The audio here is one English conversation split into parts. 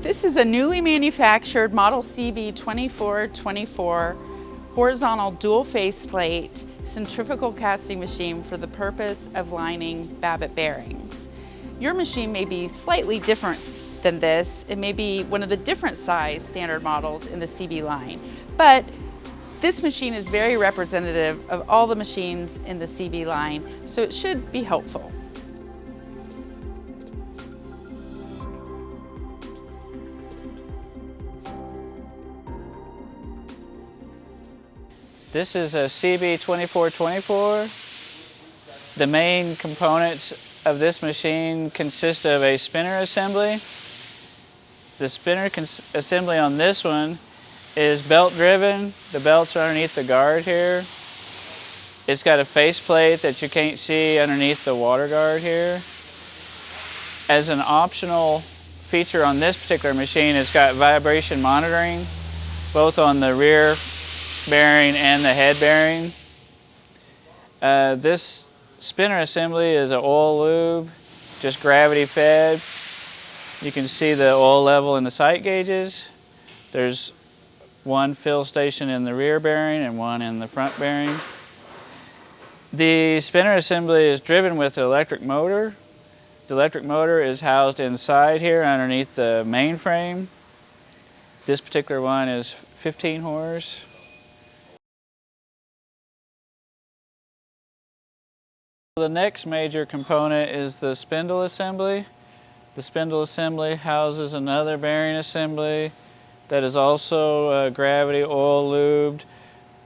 This is a newly manufactured Model CV2424 horizontal dual faceplate centrifugal casting machine for the purpose of lining Babbitt bearings. Your machine may be slightly different than this. It may be one of the different size standard models in the CV line, but this machine is very representative of all the machines in the CV line, so it should be helpful. This is a CB2424. The main components of this machine consist of a spinner assembly. The spinner assembly on this one is belt driven. The belts are underneath the guard here. It's got a faceplate that you can't see underneath the water guard here. As an optional feature on this particular machine, it's got vibration monitoring, both on the rear bearing and the head bearing. This spinner assembly is an oil lube, just gravity fed. You can see the oil level in the sight gauges. There's one fill station in the rear bearing and one in the front bearing. The spinner assembly is driven with an electric motor. The electric motor is housed inside here underneath the main frame. This particular one is 15 horse. The next major component is the spindle assembly. The spindle assembly houses another bearing assembly that is also gravity oil lubed.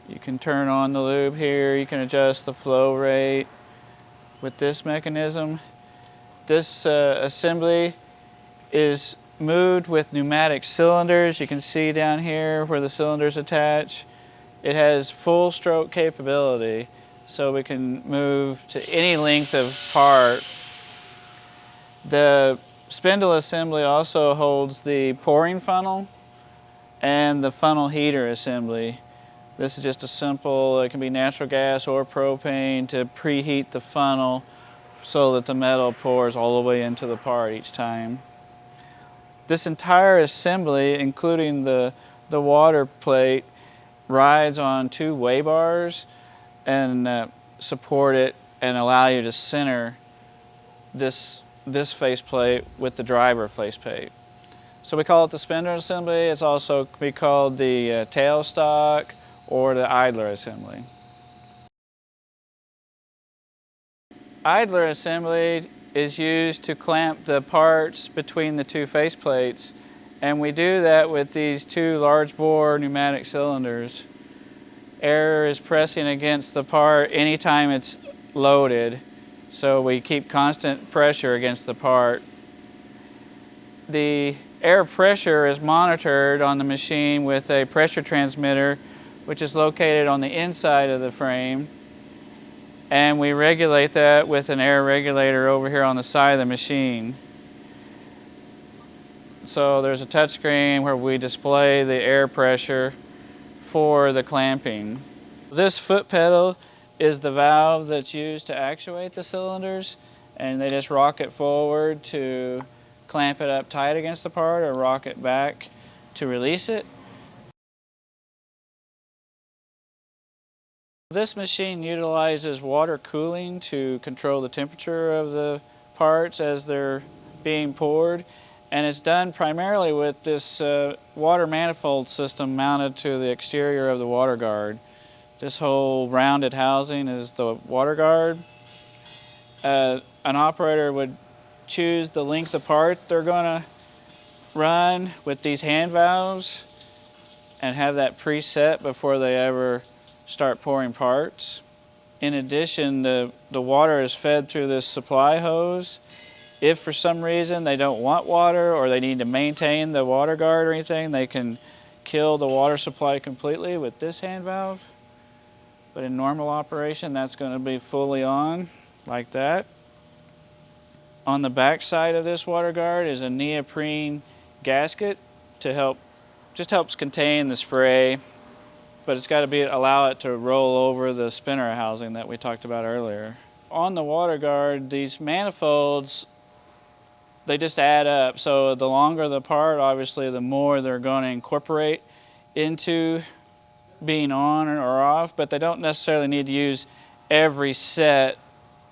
You can turn on the lube here. You can adjust the flow rate with this mechanism. This assembly is moved with pneumatic cylinders. You can see down here where the cylinders attach. It has full stroke capability, so we can move to any length of part. The spindle assembly also holds the pouring funnel and the funnel heater assembly. This is just a simple, it can be natural gas or propane to preheat the funnel so that the metal pours all the way into the part each time. This entire assembly, including the water plate, rides on two weigh bars and support it and allow you to center this faceplate with the driver faceplate. So we call it the spindle assembly. It's also can be called the tailstock or the idler assembly. Idler assembly is used to clamp the parts between the two faceplates, and we do that with these two large bore pneumatic cylinders. Air is pressing against the part anytime it's loaded, so we keep constant pressure against the part. The air pressure is monitored on the machine with a pressure transmitter, which is located on the inside of the frame, and we regulate that with an air regulator over here on the side of the machine. So there's a touch screen where we display the air pressure for the clamping. This foot pedal is the valve that's used to actuate the cylinders, and they just rock it forward to clamp it up tight against the part or rock it back to release it. This machine utilizes water cooling to control the temperature of the parts as they're being poured, and it's done primarily with this water manifold system mounted to the exterior of the water guard. This whole rounded housing is the water guard. An operator would choose the length of part they're going to run with these hand valves and have that preset before they ever start pouring parts. In addition, the water is fed through this supply hose. If for some reason they don't want water or they need to maintain the water guard or anything, they can kill the water supply completely with this hand valve. But in normal operation, that's going to be fully on, like that. On the back side of this water guard is a neoprene gasket to helps contain the spray, but it's got to allow it to roll over the spinner housing that we talked about earlier. On the water guard, these manifolds they just add up. So the longer the part, obviously, the more they're going to incorporate into being on or off, but they don't necessarily need to use every set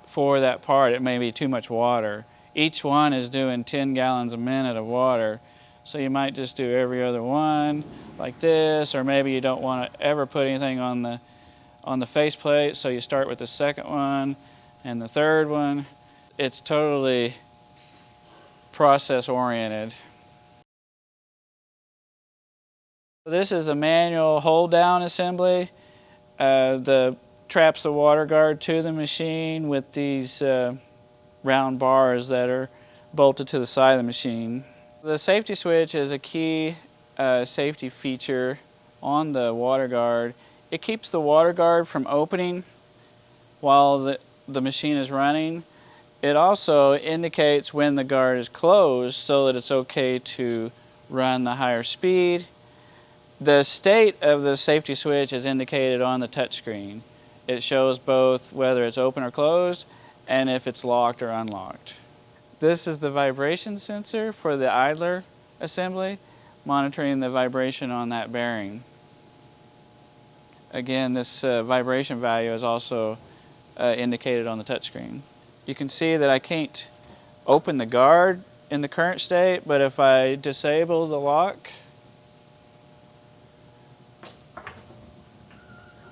for that part. It may be too much water. Each one is doing 10 gallons a minute of water, so you might just do every other one like this, or maybe you don't want to ever put anything on the faceplate, so you start with the second one and the third one. It's totally process oriented. This is the manual hold down assembly. The traps the water guard to the machine with these round bars that are bolted to the side of the machine. The safety switch is a key safety feature on the water guard. It keeps the water guard from opening while the machine is running. It also indicates when the guard is closed so that it's okay to run the higher speed. The state of the safety switch is indicated on the touchscreen. It shows both whether it's open or closed and if it's locked or unlocked. This is the vibration sensor for the idler assembly, monitoring the vibration on that bearing. Again, this vibration value is also indicated on the touchscreen. You can see that I can't open the guard in the current state, but if I disable the lock,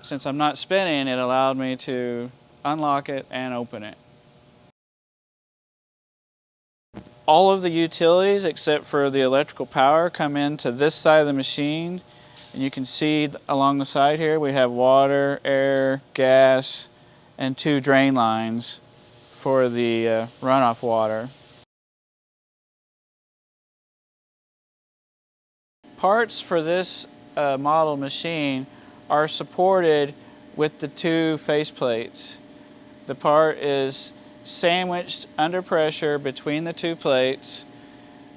since I'm not spinning, it allowed me to unlock it and open it. All of the utilities except for the electrical power come into this side of the machine, and you can see along the side here we have water, air, gas, and 2 drain lines for the runoff water. Parts for this model machine are supported with the 2 faceplates. The part is sandwiched under pressure between the 2 plates,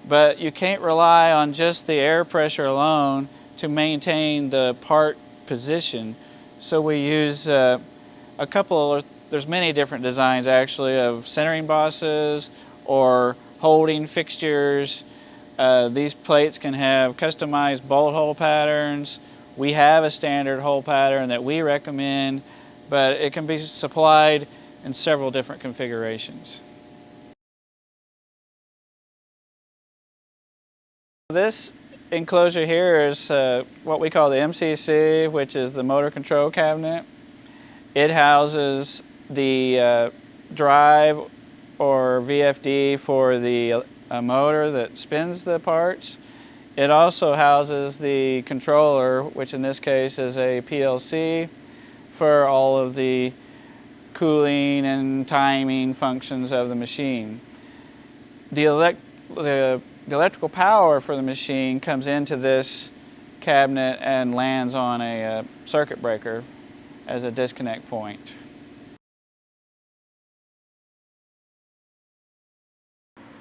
but you can't rely on just the air pressure alone to maintain the part position. So we use there's many different designs actually of centering bosses or holding fixtures. These plates can have customized bolt hole patterns. We have a standard hole pattern that we recommend, but it can be supplied in several different configurations. This enclosure here is what we call the MCC, which is the motor control cabinet. It houses the drive or VFD for the motor that spins the parts. It also houses the controller, which in this case is a PLC, for all of the cooling and timing functions of the machine. The electrical power for the machine comes into this cabinet and lands on a circuit breaker as a disconnect point.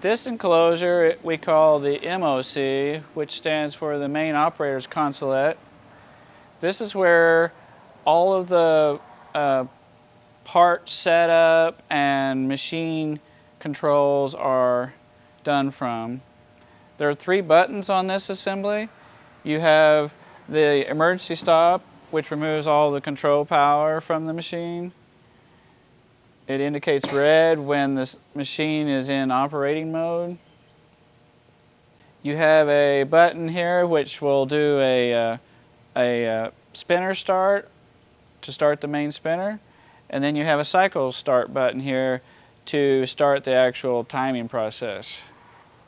This enclosure we call the MOC, which stands for the Main Operator's Consulate. This is where all of the part setup and machine controls are done from. There are 3 buttons on this assembly. You have the emergency stop, which removes all the control power from the machine. It indicates red when this machine is in operating mode. You have a button here which will do a spinner start to start the main spinner, and then you have a cycle start button here to start the actual timing process.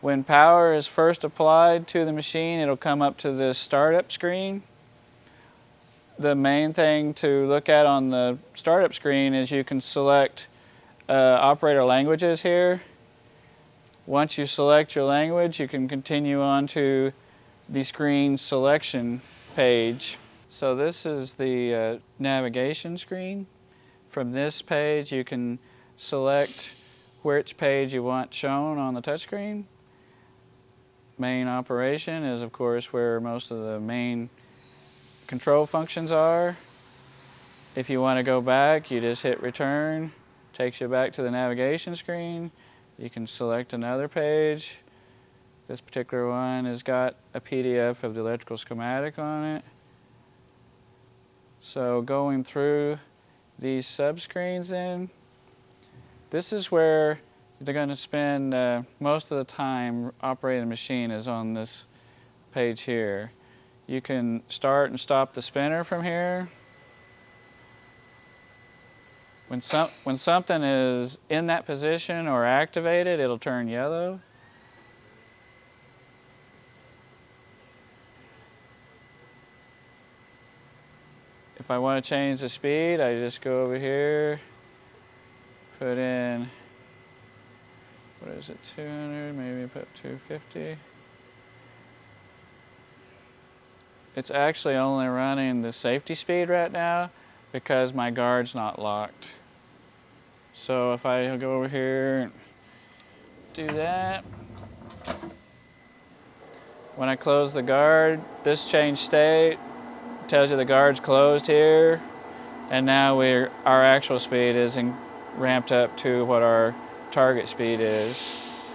When power is first applied to the machine, it'll come up to this startup screen. The main thing to look at on the startup screen is you can select operator languages here. Once you select your language, you can continue on to the screen selection page. So this is the navigation screen. From this page, you can select which page you want shown on the touchscreen. Main operation is, of course, where most of the main control functions are. If you want to go back, you just hit return. Takes you back to the navigation screen. You can select another page. This particular one has got a PDF of the electrical schematic on it. So going through these subscreens in, this is where they're going to spend most of the time operating the machine is on this page here. You can start and stop the spinner from here. When something is in that position or activated, it'll turn yellow. If I want to change the speed, I just go over here, put in, what is it, 200, maybe put 250. It's actually only running the safety speed right now because my guard's not locked. So if I go over here and do that, when I close the guard, this changed state, tells you the guard's closed here, and now our actual speed is ramped up to what our target speed is.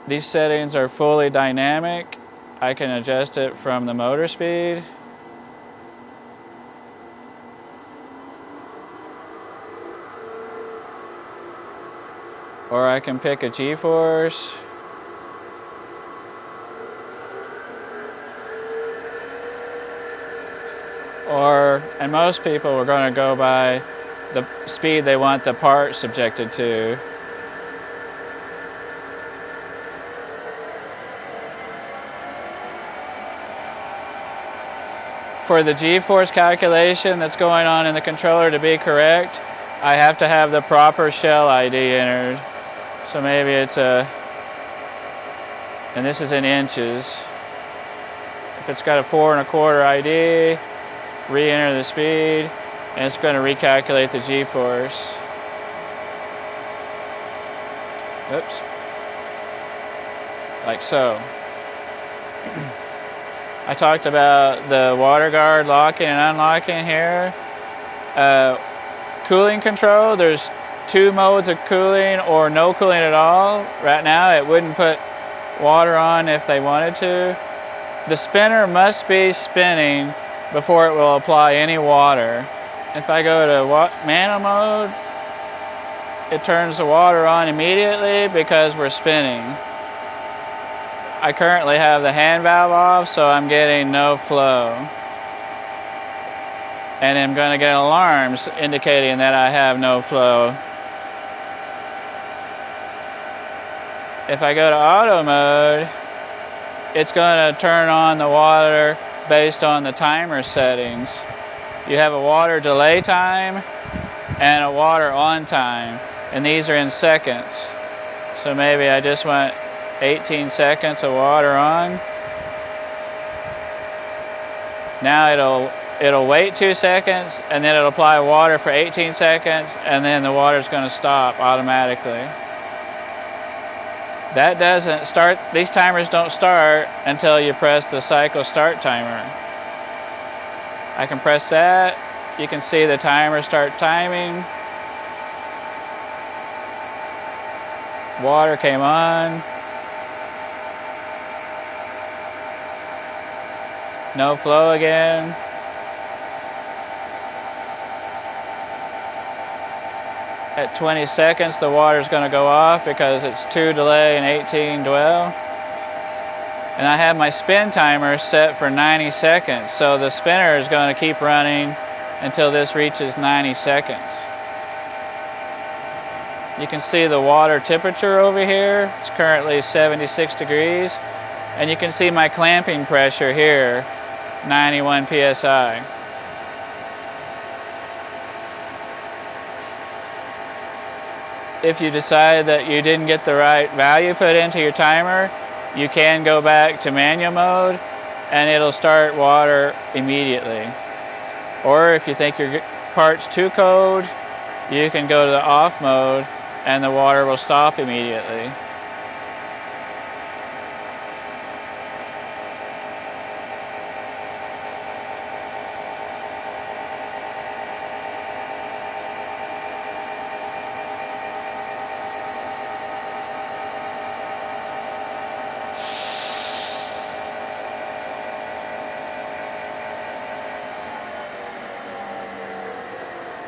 These settings are fully dynamic. I can adjust it from the motor speed. Or I can pick a G-force. And most people are going to go by the speed they want the part subjected to. For the G-force calculation that's going on in the controller to be correct, I have to have the proper shell ID entered. So maybe it's and this is in inches. If it's got a 4 1/4 ID, re-enter the speed, and it's going to recalculate the G-force. Oops. Like so. I talked about the water guard locking and unlocking here. Cooling control, there's 2 modes of cooling or no cooling at all. Right now it wouldn't put water on if they wanted to. The spinner must be spinning before it will apply any water. If I go to manual mode, it turns the water on immediately because we're spinning. I currently have the hand valve off, so I'm getting no flow. And I'm going to get alarms indicating that I have no flow. If I go to auto mode, it's going to turn on the water based on the timer settings. You have a water delay time and a water on time, and these are in seconds. So maybe I just want 18 seconds of water on. Now it'll wait 2 seconds, and then it'll apply water for 18 seconds, and then the water's going to stop automatically. That doesn't start, these timers don't start until you press the cycle start timer. I can press that, you can see the timer start timing. Water came on. No flow again. At 20 seconds, the water's going to go off because it's 2 delay and 18 dwell. And I have my spin timer set for 90 seconds, so the spinner is going to keep running until this reaches 90 seconds. You can see the water temperature over here. It's currently 76 degrees. And you can see my clamping pressure here, 91 psi. If you decide that you didn't get the right value put into your timer, you can go back to manual mode and it'll start water immediately. Or if you think your part's too cold, you can go to the off mode and the water will stop immediately.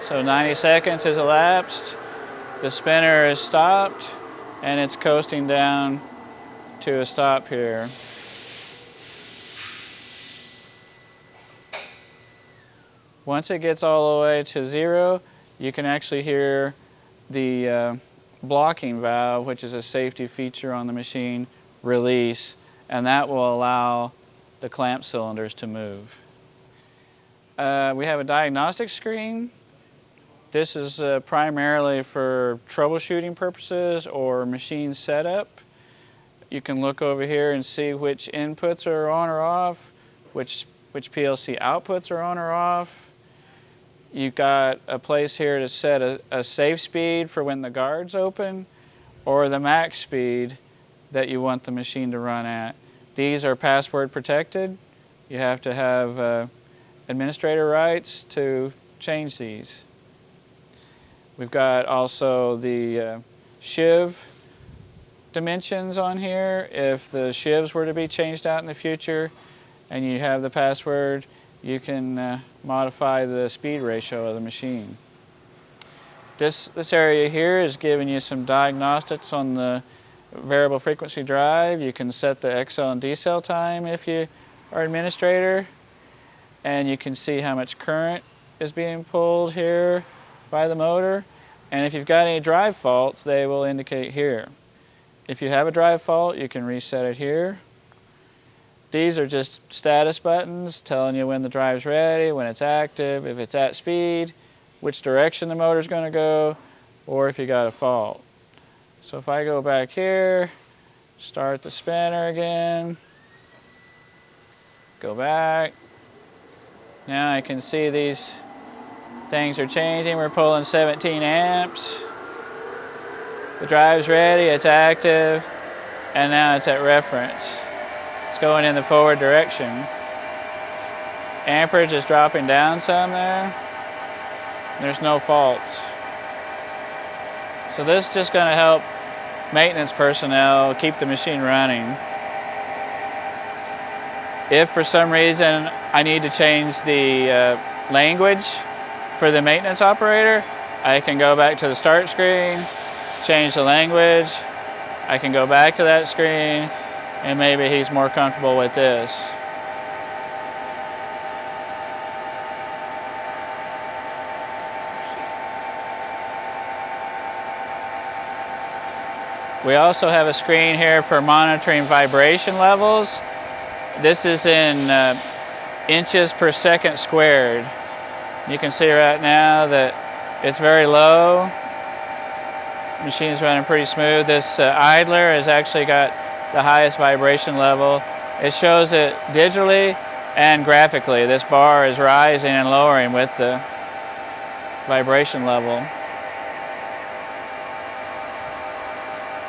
So 90 seconds has elapsed. The spinner is stopped and it's coasting down to a stop here. Once it gets all the way to 0, you can actually hear the blocking valve, which is a safety feature on the machine, release, and that will allow the clamp cylinders to move. We have a diagnostic screen. This is primarily for troubleshooting purposes or machine setup. You can look over here and see which inputs are on or off, which PLC outputs are on or off. You've got a place here to set a safe speed for when the guard's open or the max speed that you want the machine to run at. These are password protected. You have to have administrator rights to change these. We've got also the sheave dimensions on here. If the sheaves were to be changed out in the future and you have the password, you can modify the speed ratio of the machine. This area here is giving you some diagnostics on the variable frequency drive. You can set the X-cell and D-cell time if you are administrator, and you can see how much current is being pulled here by the motor. And if you've got any drive faults, they will indicate here. If you have a drive fault, you can reset it here. These are just status buttons telling you when the drive's ready, when it's active, if it's at speed, which direction the motor's going to go, or if you got a fault. So if I go back here, start the spinner again, go back. Now I can see these things are changing. We're pulling 17 amps. The drive's ready, it's active, and now it's at reference. It's going in the forward direction. Amperage is dropping down some there. There's no faults. So this is just going to help maintenance personnel keep the machine running. If for some reason I need to change the language for the maintenance operator, I can go back to the start screen, change the language. I can go back to that screen, and maybe he's more comfortable with this. We also have a screen here for monitoring vibration levels. This is in inches per second squared. You can see right now that it's very low. The machine's running pretty smooth. This idler has actually got the highest vibration level. It shows it digitally and graphically. This bar is rising and lowering with the vibration level.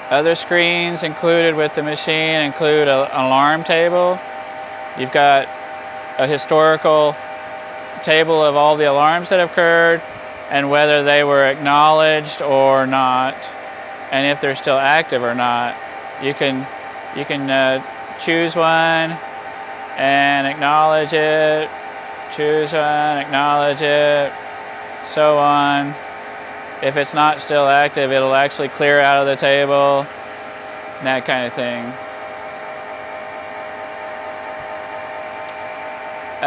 Other screens included with the machine include an alarm table. You've got a historical table of all the alarms that have occurred and whether they were acknowledged or not, and if they're still active or not. You can choose one and acknowledge it, choose one, acknowledge it, so on. If it's not still active, it'll actually clear out of the table, that kind of thing.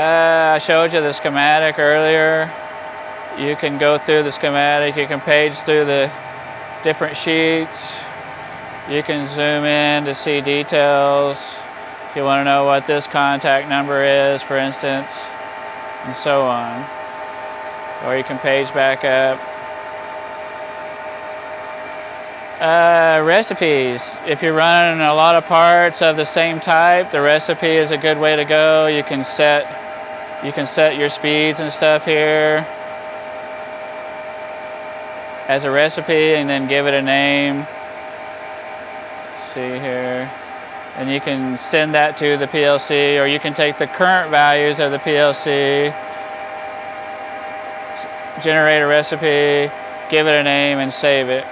I showed you the schematic earlier. You can go through the schematic, you can page through the different sheets. You can zoom in to see details. If you want to know what this contact number is, for instance, and so on. Or you can page back up. Recipes. If you're running a lot of parts of the same type, the recipe is a good way to go. You can set your speeds and stuff here as a recipe and then give it a name. Let's see here. And you can send that to the PLC, or you can take the current values of the PLC, generate a recipe, give it a name, and save it.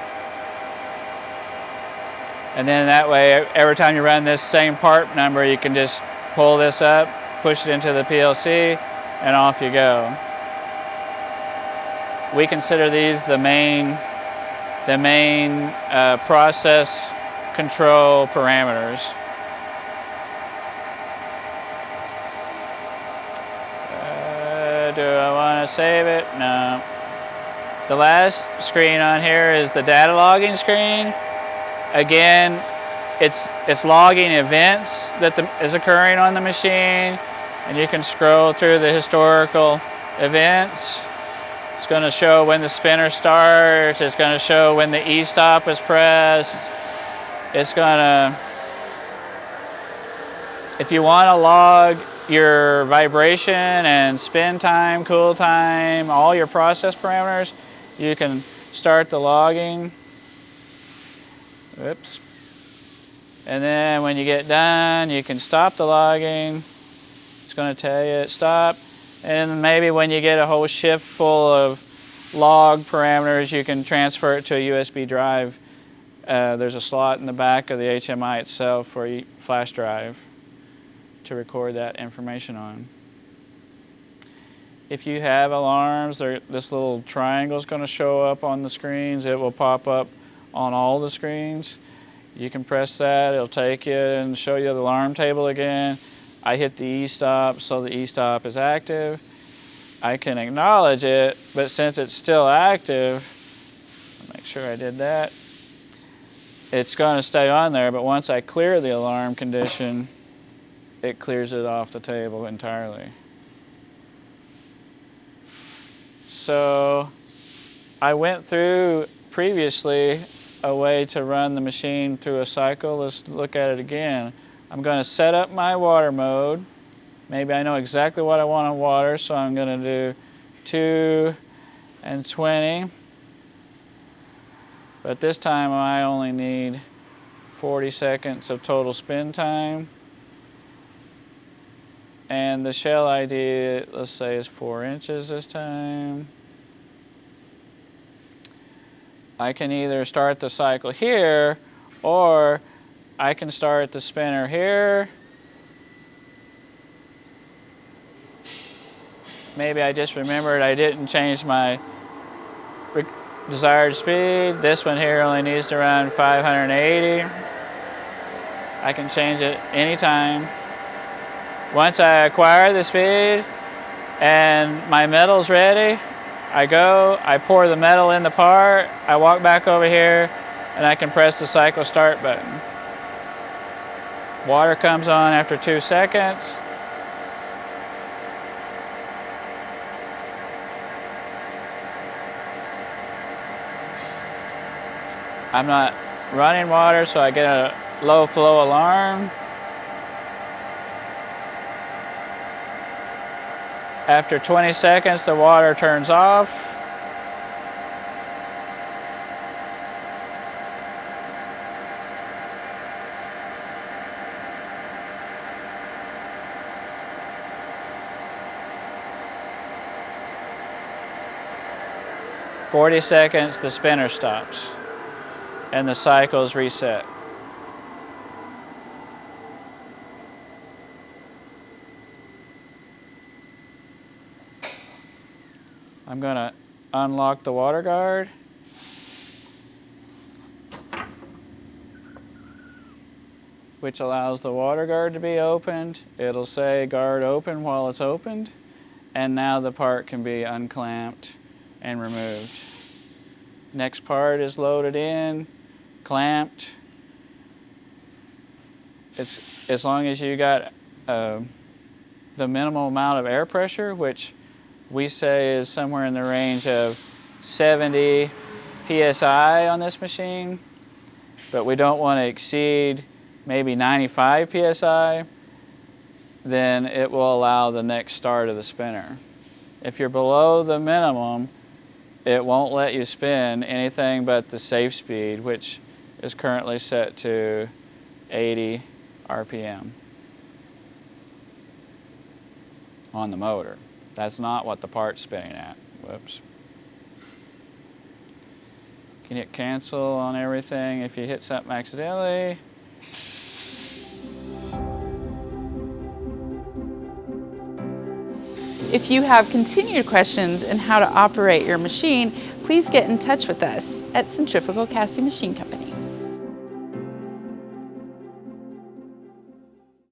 And then that way, every time you run this same part number, you can just pull this up, push it into the PLC, and off you go. We consider these the main process control parameters. Do I want to save it? No. The last screen on here is the data logging screen. Again, it's logging events that is occurring on the machine, and you can scroll through the historical events. It's going to show when the spinner starts. It's going to show when the E-stop is pressed. It's going to, if you want to log your vibration and spin time, cool time, all your process parameters, you can start the logging. Whoops. And then when you get done, you can stop the logging. It's going to tell you stop. And maybe when you get a whole shift full of log parameters, you can transfer it to a USB drive. There's a slot in the back of the HMI itself for a flash drive to record that information on. If you have alarms, this little triangle is going to show up on the screens. It will pop up on all the screens. You can press that. It'll take you and show you the alarm table again. I hit the E-stop, so the E-stop is active. I can acknowledge it, but since it's still active, I'll make sure I did that. It's going to stay on there, but once I clear the alarm condition, it clears it off the table entirely. So I went through previously a way to run the machine through a cycle. Let's look at it again. I'm going to set up my water mode. Maybe I know exactly what I want on water, so I'm going to do 2 and 20. But this time I only need 40 seconds of total spin time. And the shell ID, let's say, is 4 inches this time. I can either start the cycle here, or I can start the spinner here. Maybe I just remembered I didn't change my desired speed. This one here only needs to run 580. I can change it anytime. Once I acquire the speed and my metal's ready, I pour the metal in the part, I walk back over here, and I can press the cycle start button. Water comes on after 2 seconds. I'm not running water, so I get a low flow alarm. After 20 seconds, the water turns off. For 40 seconds, the spinner stops, and the cycle is reset. I'm going to unlock the water guard. Which allows the water guard to be opened. It'll say guard open while it's opened. And now the part can be unclamped and removed. Next part is loaded in, clamped. As long as you got the minimal amount of air pressure, which we say is somewhere in the range of 70 psi on this machine, but we don't want to exceed maybe 95 psi, then it will allow the next start of the spinner. If you're below the minimum, it won't let you spin anything but the safe speed, which is currently set to 80 RPM on the motor. That's not what the part's spinning at. Whoops. You can hit cancel on everything if you hit something accidentally. If you have continued questions on how to operate your machine, please get in touch with us at Centrifugal Casting Machine Company.